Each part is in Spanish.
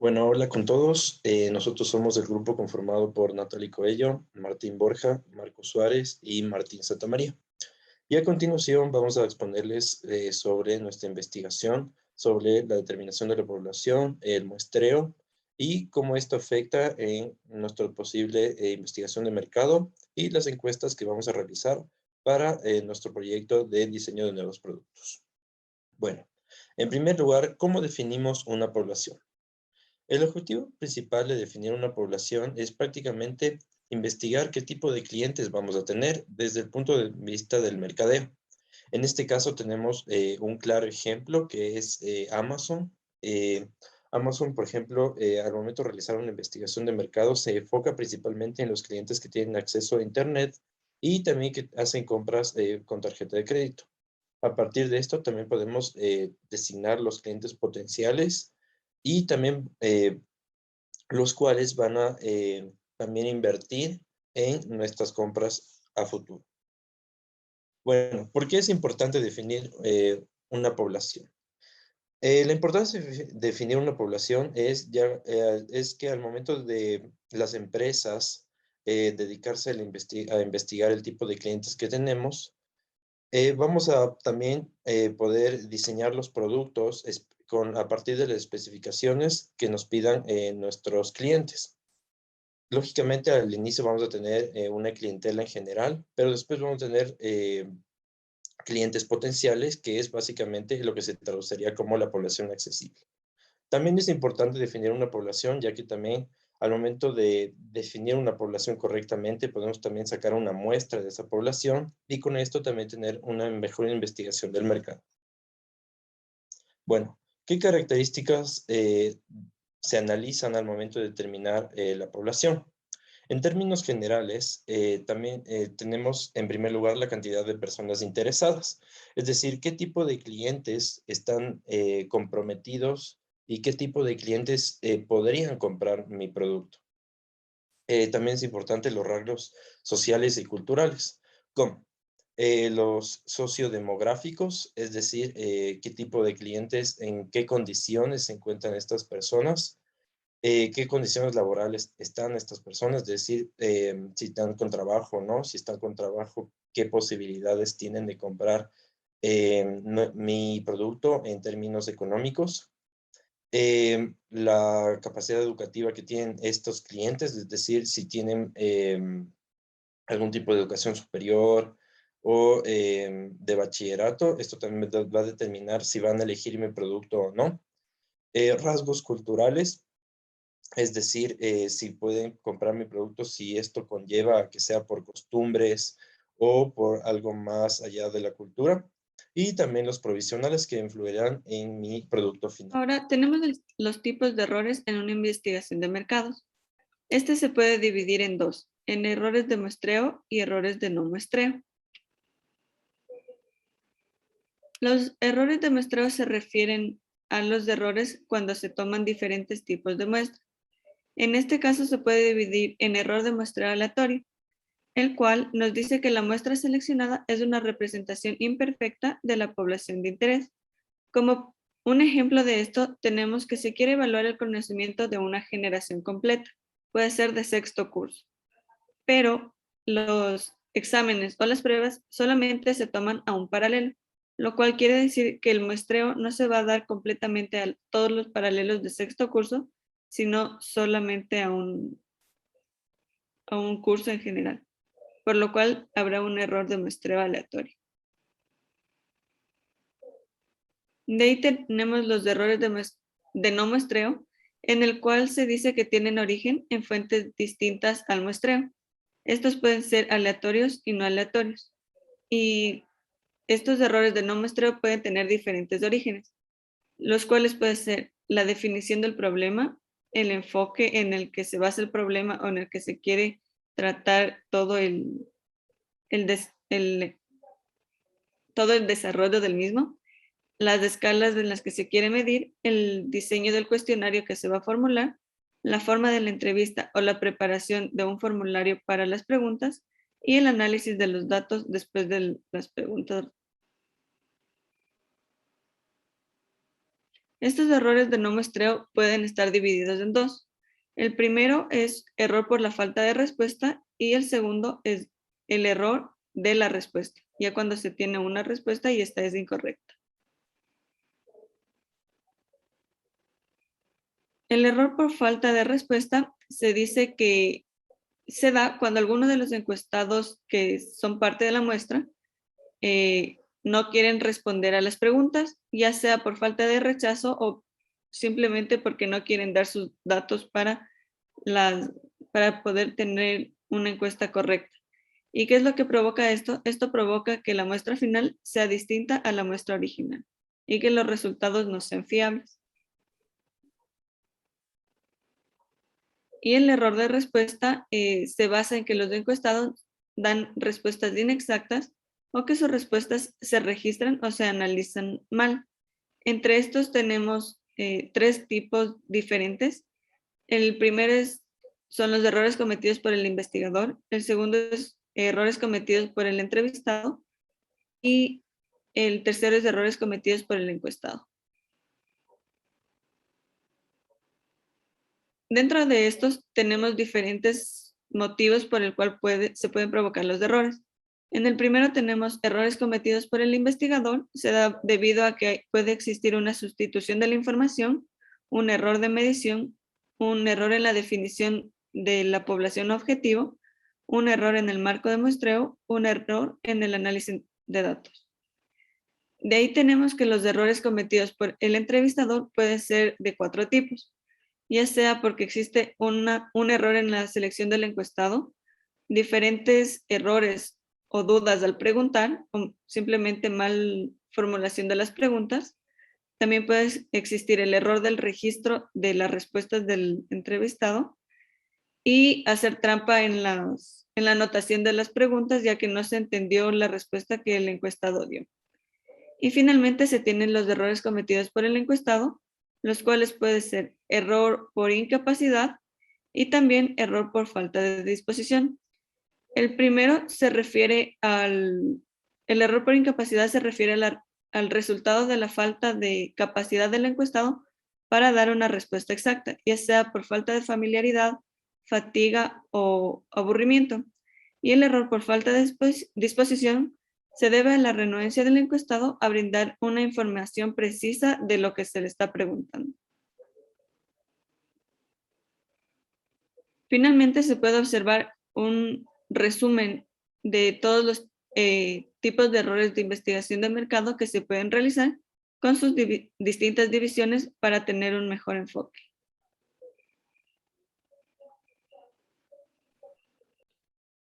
Bueno, hola con todos. Nosotros somos el grupo conformado por Natalie Coello, Martín Borja, Marco Suárez y Martín Santamaría. Y a continuación vamos a exponerles sobre nuestra investigación, sobre la determinación de la población, el muestreo y cómo esto afecta en nuestra posible investigación de mercado y las encuestas que vamos a realizar para nuestro proyecto de diseño de nuevos productos. Bueno, en primer lugar, ¿cómo definimos una población? El objetivo principal de definir una población es prácticamente investigar qué tipo de clientes vamos a tener desde el punto de vista del mercadeo. En este caso tenemos un claro ejemplo que es Amazon. Eh, Amazon, por ejemplo, al momento de realizar una investigación de mercado, se enfoca principalmente en los clientes que tienen acceso a Internet y también que hacen compras con tarjeta de crédito. A partir de esto también podemos designar los clientes potenciales y también los cuales van a también invertir en nuestras compras a futuro. Bueno, ¿por qué es importante definir una población? La importancia de definir una población es que al momento de las empresas dedicarse a investigar el tipo de clientes que tenemos, vamos a también poder diseñar los productos a partir de las especificaciones que nos pidan nuestros clientes. Lógicamente, al inicio vamos a tener una clientela en general, pero después vamos a tener clientes potenciales, que es básicamente lo que se traduciría como la población accesible. También es importante definir una población, ya que también al momento de definir una población correctamente, podemos también sacar una muestra de esa población y con esto también tener una mejor investigación del mercado. Bueno, ¿qué características se analizan al momento de determinar la población? En términos generales, también tenemos en primer lugar la cantidad de personas interesadas, es decir, qué tipo de clientes están comprometidos y qué tipo de clientes podrían comprar mi producto. También es importante los rasgos sociales y culturales, como los sociodemográficos, es decir, qué tipo de clientes, en qué condiciones se encuentran estas personas, qué condiciones laborales están estas personas, es decir, si están con trabajo o no, si están con trabajo, qué posibilidades tienen de comprar mi producto en términos económicos, la capacidad educativa que tienen estos clientes, es decir, si tienen algún tipo de educación superior o de bachillerato, esto también va a determinar si van a elegir mi producto o no. Rasgos culturales, es decir, si pueden comprar mi producto, si esto conlleva a que sea por costumbres o por algo más allá de la cultura. Y también los provisionales que influirán en mi producto final. Ahora tenemos los tipos de errores en una investigación de mercados. Este se puede dividir en dos, en errores de muestreo y errores de no muestreo. Los errores de muestreo se refieren a los errores cuando se toman diferentes tipos de muestra. En este caso se puede dividir en error de muestreo aleatorio, el cual nos dice que la muestra seleccionada es una representación imperfecta de la población de interés. Como un ejemplo de esto, tenemos que se quiere evaluar el conocimiento de una generación completa, puede ser de sexto curso, pero los exámenes o las pruebas solamente se toman a un paralelo, lo cual quiere decir que el muestreo no se va a dar completamente a todos los paralelos de sexto curso, sino solamente a un curso en general, por lo cual habrá un error de muestreo aleatorio. De ahí tenemos los errores de no muestreo, en el cual se dice que tienen origen en fuentes distintas al muestreo. Estos pueden ser aleatorios y no aleatorios. Y estos errores de no muestreo pueden tener diferentes orígenes, los cuales pueden ser la definición del problema, el enfoque en el que se basa el problema o en el que se quiere tratar el todo el desarrollo del mismo, las escalas en las que se quiere medir, el diseño del cuestionario que se va a formular, la forma de la entrevista o la preparación de un formulario para las preguntas y el análisis de los datos después de las preguntas. Estos errores de no muestreo pueden estar divididos en dos. El primero es error por la falta de respuesta y el segundo es el error de la respuesta, ya cuando se tiene una respuesta y esta es incorrecta. El error por falta de respuesta se dice que se da cuando alguno de los encuestados que son parte de la muestra no quieren responder a las preguntas, ya sea por falta de rechazo o simplemente porque no quieren dar sus datos para poder tener una encuesta correcta. ¿Y qué es lo que provoca esto? Esto provoca que la muestra final sea distinta a la muestra original y que los resultados no sean fiables. Y el error de respuesta se basa en que los encuestados dan respuestas inexactas o que sus respuestas se registran o se analizan mal. Entre estos tenemos tres tipos diferentes. El primero son los errores cometidos por el investigador. El segundo es errores cometidos por el entrevistado. Y el tercero es errores cometidos por el encuestado. Dentro de estos tenemos diferentes motivos por el cual se pueden provocar los errores. En el primero tenemos errores cometidos por el investigador, se da debido a que puede existir una sustitución de la información, un error de medición, un error en la definición de la población objetivo, un error en el marco de muestreo, un error en el análisis de datos. De ahí tenemos que los errores cometidos por el entrevistador pueden ser de 4 tipos, ya sea porque existe un error en la selección del encuestado, diferentes errores o dudas al preguntar, o simplemente mal formulación de las preguntas. También puede existir el error del registro de las respuestas del entrevistado y hacer trampa en la anotación de las preguntas, ya que no se entendió la respuesta que el encuestado dio. Y finalmente se tienen los errores cometidos por el encuestado, los cuales pueden ser error por incapacidad y también error por falta de disposición. El primero se refiere el error por incapacidad se refiere al resultado de la falta de capacidad del encuestado para dar una respuesta exacta, ya sea por falta de familiaridad, fatiga o aburrimiento. Y el error por falta de disposición se debe a la renuencia del encuestado a brindar una información precisa de lo que se le está preguntando. Finalmente, se puede observar un resumen de todos los tipos de errores de investigación de mercado que se pueden realizar con sus distintas divisiones para tener un mejor enfoque.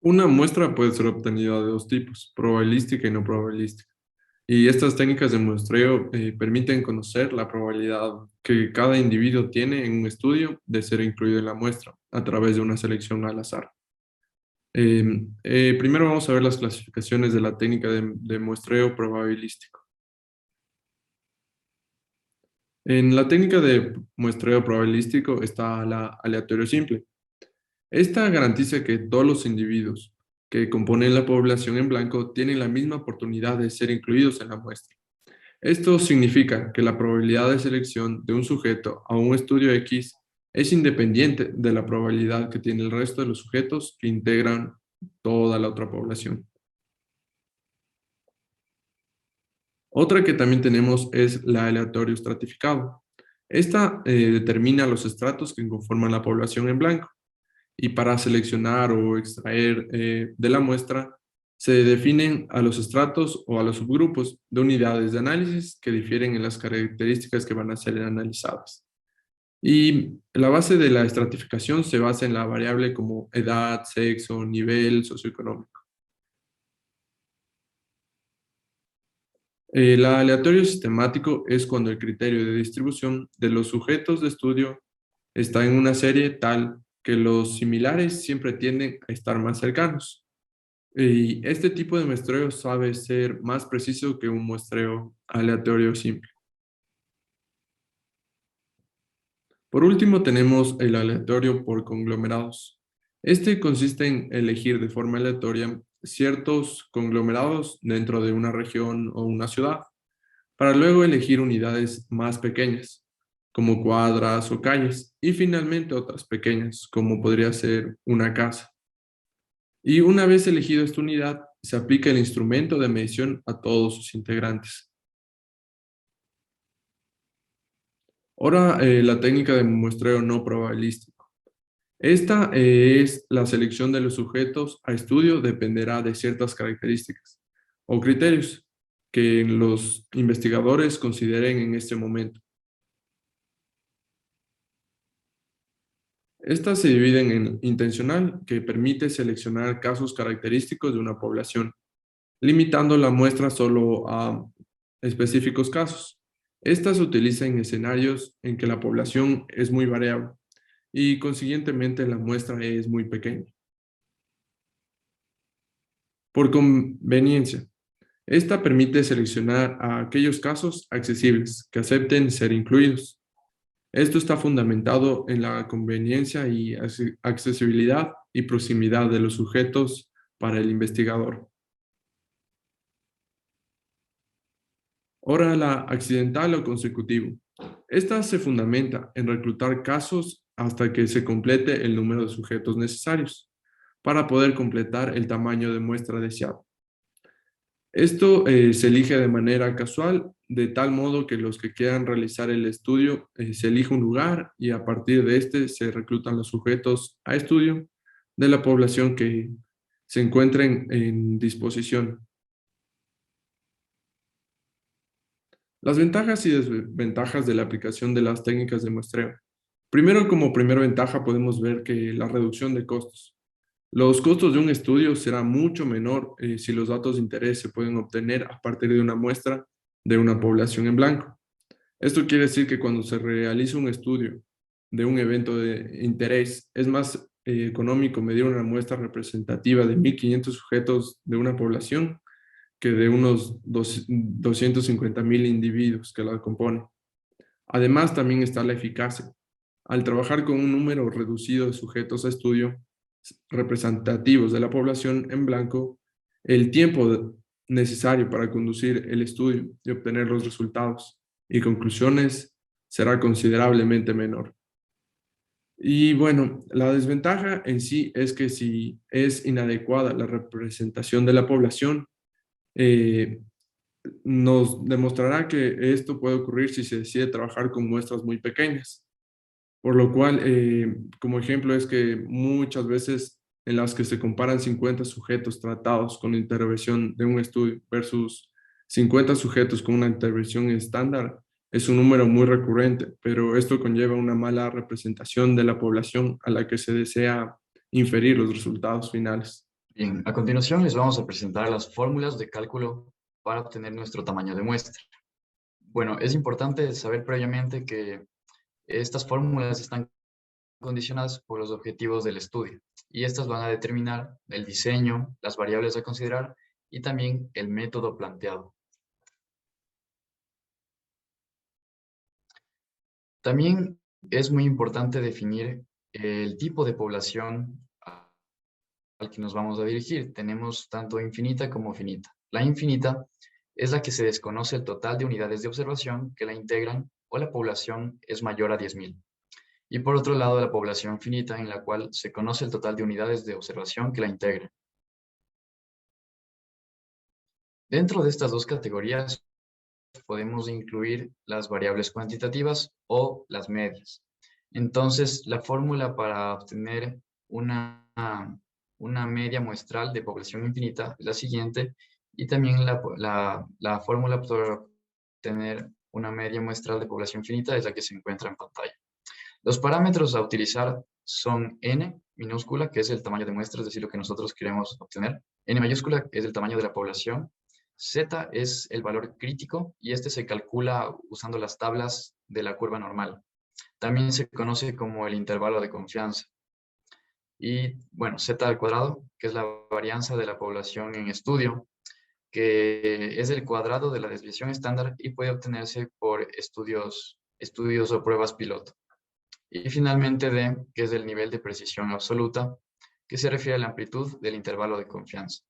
Una muestra puede ser obtenida de dos tipos, probabilística y no probabilística. Y estas técnicas de muestreo permiten conocer la probabilidad que cada individuo tiene en un estudio de ser incluido en la muestra a través de una selección al azar. Primero vamos a ver las clasificaciones de la técnica de muestreo probabilístico. En la técnica de muestreo probabilístico está la aleatorio simple. Esta garantiza que todos los individuos que componen la población en blanco tienen la misma oportunidad de ser incluidos en la muestra. Esto significa que la probabilidad de selección de un sujeto a un estudio X es independiente de la probabilidad que tiene el resto de los sujetos que integran toda la otra población. Otra que también tenemos es la aleatorio estratificado. Esta determina los estratos que conforman la población en blanco. Y para seleccionar o extraer de la muestra, se definen a los estratos o a los subgrupos de unidades de análisis que difieren en las características que van a ser analizadas. Y la base de la estratificación se basa en la variable como edad, sexo, nivel socioeconómico. El aleatorio sistemático es cuando el criterio de distribución de los sujetos de estudio está en una serie tal que los similares siempre tienden a estar más cercanos. Y este tipo de muestreo sabe ser más preciso que un muestreo aleatorio simple. Por último, tenemos el aleatorio por conglomerados. Este consiste en elegir de forma aleatoria ciertos conglomerados dentro de una región o una ciudad. para luego elegir unidades más pequeñas, como cuadras o calles, y finalmente otras pequeñas, como podría ser una casa. Y una vez elegido esta unidad, se aplica el instrumento de medición a todos sus integrantes. Ahora, la técnica de muestreo no probabilístico. Esta es la selección de los sujetos a estudio dependerá de ciertas características o criterios que los investigadores consideren en este momento. Estas se dividen en intencional, que permite seleccionar casos característicos de una población, limitando la muestra solo a específicos casos. Esta se utiliza en escenarios en que la población es muy variable y consiguientemente la muestra es muy pequeña. Por conveniencia, esta permite seleccionar a aquellos casos accesibles que acepten ser incluidos. Esto está fundamentado en la conveniencia y accesibilidad y proximidad de los sujetos para el investigador. Ahora, la accidental o consecutivo. Esta se fundamenta en reclutar casos hasta que se complete el número de sujetos necesarios para poder completar el tamaño de muestra deseado. Esto se elige de manera casual, de tal modo que los que quieran realizar el estudio se elige un lugar y a partir de este se reclutan los sujetos a estudio de la población que se encuentren en disposición. Las ventajas y desventajas de la aplicación de las técnicas de muestreo. Primero, como primera ventaja, podemos ver que la reducción de costos. Los costos de un estudio será mucho menor si los datos de interés se pueden obtener a partir de una muestra de una población en blanco. Esto quiere decir que cuando se realiza un estudio de un evento de interés, es más económico medir una muestra representativa de 1.500 sujetos de una población que de unos 250.000 individuos que la componen. Además, también está la eficacia. Al trabajar con un número reducido de sujetos a estudio representativos de la población en blanco, el tiempo necesario para conducir el estudio y obtener los resultados y conclusiones será considerablemente menor. Y bueno, la desventaja en sí es que si es inadecuada la representación de la población, eh, nos demostrará que esto puede ocurrir si se decide trabajar con muestras muy pequeñas. Por lo cual, como ejemplo, es que muchas veces en las que se comparan 50 sujetos tratados con intervención de un estudio versus 50 sujetos con una intervención estándar, es un número muy recurrente, pero esto conlleva una mala representación de la población a la que se desea inferir los resultados finales. Bien, a continuación les vamos a presentar las fórmulas de cálculo para obtener nuestro tamaño de muestra. Bueno, es importante saber previamente que estas fórmulas están condicionadas por los objetivos del estudio y estas van a determinar el diseño, las variables a considerar y también el método planteado. También es muy importante definir el tipo de población al que nos vamos a dirigir. Tenemos tanto infinita como finita. La infinita es la que se desconoce el total de unidades de observación que la integran o la población es mayor a 10.000. Y por otro lado, la población finita en la cual se conoce el total de unidades de observación que la integran. Dentro de estas dos categorías podemos incluir las variables cuantitativas o las medias. Entonces, la fórmula para obtener una media muestral de población infinita es la siguiente, y también la fórmula para obtener una media muestral de población finita es la que se encuentra en pantalla. Los parámetros a utilizar son n minúscula, que es el tamaño de muestra, es decir, lo que nosotros queremos obtener. N mayúscula, que es el tamaño de la población. Z es el valor crítico y este se calcula usando las tablas de la curva normal. También se conoce como el intervalo de confianza. Y bueno, Z al cuadrado, que es la varianza de la población en estudio, que es el cuadrado de la desviación estándar y puede obtenerse por estudios o pruebas piloto. Y finalmente D, que es el nivel de precisión absoluta, que se refiere a la amplitud del intervalo de confianza.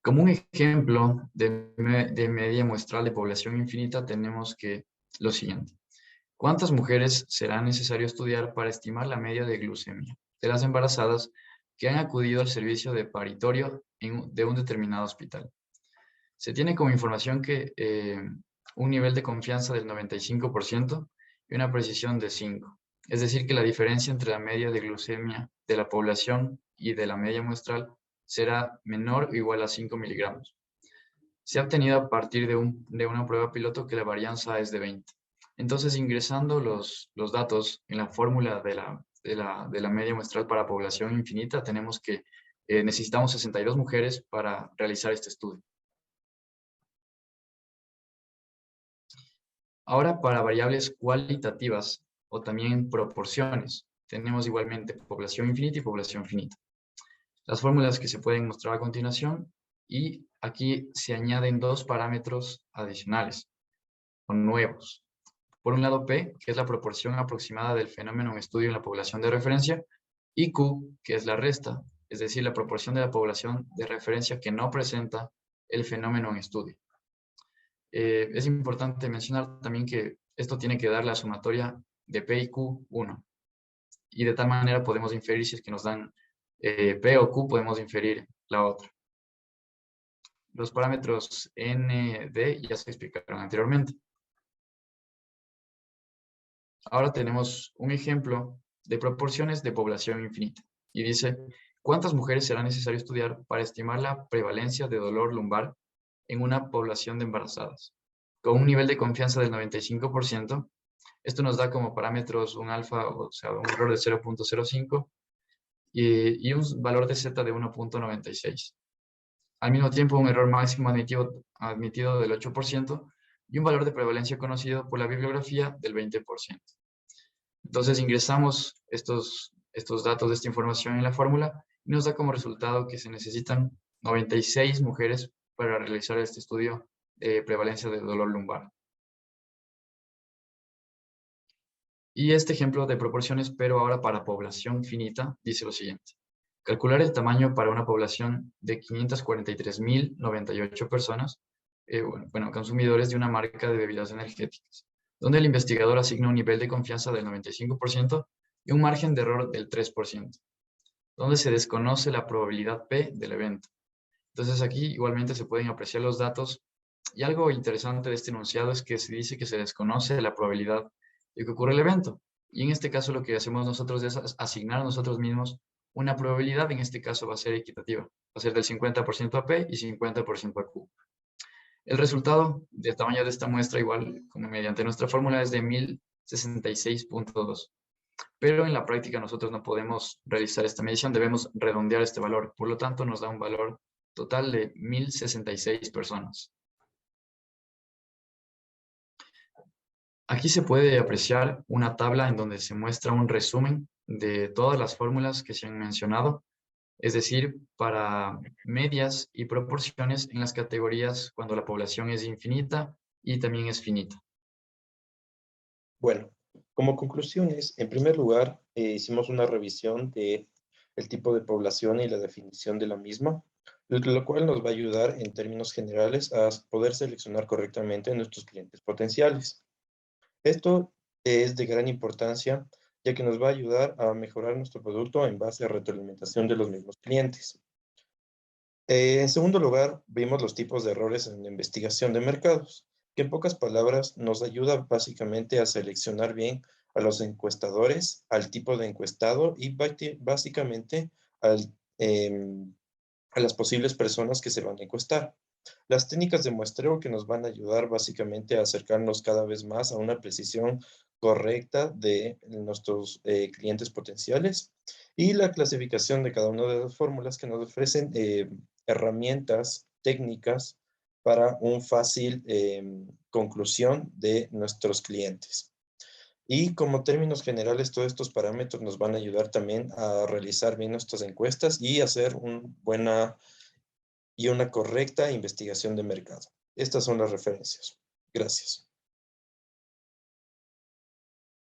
Como un ejemplo de media muestral de población infinita tenemos que lo siguiente. ¿Cuántas mujeres será necesario estudiar para estimar la media de glucemia de las embarazadas que han acudido al servicio de paritorio de un determinado hospital? Se tiene como información que un nivel de confianza del 95% y una precisión de 5. Es decir, que la diferencia entre la media de glucemia de la población y de la media muestral será menor o igual a 5 miligramos. Se ha obtenido a partir de una prueba piloto que la varianza es de 20. Entonces, ingresando los datos en la fórmula de la media muestral para población infinita, tenemos que necesitamos 62 mujeres para realizar este estudio. Ahora, para variables cualitativas o también proporciones, tenemos igualmente población infinita y población finita. Las fórmulas que se pueden mostrar a continuación, y aquí se añaden dos parámetros adicionales o nuevos. Por un lado, P, que es la proporción aproximada del fenómeno en estudio en la población de referencia, y Q, que es la resta, es decir, la proporción de la población de referencia que no presenta el fenómeno en estudio. Es importante mencionar también que esto tiene que dar la sumatoria de P y Q 1. Y de tal manera podemos inferir, si es que nos dan P o Q, podemos inferir la otra. Los parámetros N, D ya se explicaron anteriormente. Ahora tenemos un ejemplo de proporciones de población infinita. Y dice, ¿cuántas mujeres será necesario estudiar para estimar la prevalencia de dolor lumbar en una población de embarazadas? Con un nivel de confianza del 95%, esto nos da como parámetros un alfa, o sea, un error de 0.05 y un valor de z de 1.96. Al mismo tiempo, un error máximo admitido del 8% y un valor de prevalencia conocido por la bibliografía del 20%. Entonces ingresamos estos datos de esta información en la fórmula y nos da como resultado que se necesitan 96 mujeres para realizar este estudio de prevalencia de dolor lumbar. Y este ejemplo de proporciones, pero ahora para población finita, dice lo siguiente. Calcular el tamaño para una población de 543.098 personas, consumidores de una marca de bebidas energéticas, donde el investigador asigna un nivel de confianza del 95% y un margen de error del 3%, donde se desconoce la probabilidad P del evento. Entonces aquí igualmente se pueden apreciar los datos, y algo interesante de este enunciado es que se dice que se desconoce la probabilidad de que ocurra el evento. Y en este caso lo que hacemos nosotros es asignar a nosotros mismos una probabilidad, en este caso va a ser equitativa, va a ser del 50% a P y 50% a Q. El resultado del tamaño de esta muestra, igual como mediante nuestra fórmula, es de 1066.2. Pero en la práctica nosotros no podemos realizar esta medición, debemos redondear este valor. Por lo tanto, nos da un valor total de 1066 personas. Aquí se puede apreciar una tabla en donde se muestra un resumen de todas las fórmulas que se han mencionado, es decir, para medias y proporciones en las categorías cuando la población es infinita y también es finita. Bueno, como conclusiones, en primer lugar, hicimos una revisión de el tipo de población y la definición de la misma, lo cual nos va a ayudar en términos generales a poder seleccionar correctamente a nuestros clientes potenciales. Esto es de gran importancia, ya que nos va a ayudar a mejorar nuestro producto en base a retroalimentación de los mismos clientes. En segundo lugar, vimos los tipos de errores en la investigación de mercados, que en pocas palabras nos ayuda básicamente a seleccionar bien a los encuestadores, al tipo de encuestado y básicamente a las posibles personas que se van a encuestar. Las técnicas de muestreo que nos van a ayudar básicamente a acercarnos cada vez más a una precisión correcta de nuestros clientes potenciales, y la clasificación de cada una de las fórmulas que nos ofrecen herramientas técnicas para una fácil conclusión de nuestros clientes. Y como términos generales, todos estos parámetros nos van a ayudar también a realizar bien nuestras encuestas y hacer una correcta investigación de mercado. Estas son las referencias. Gracias.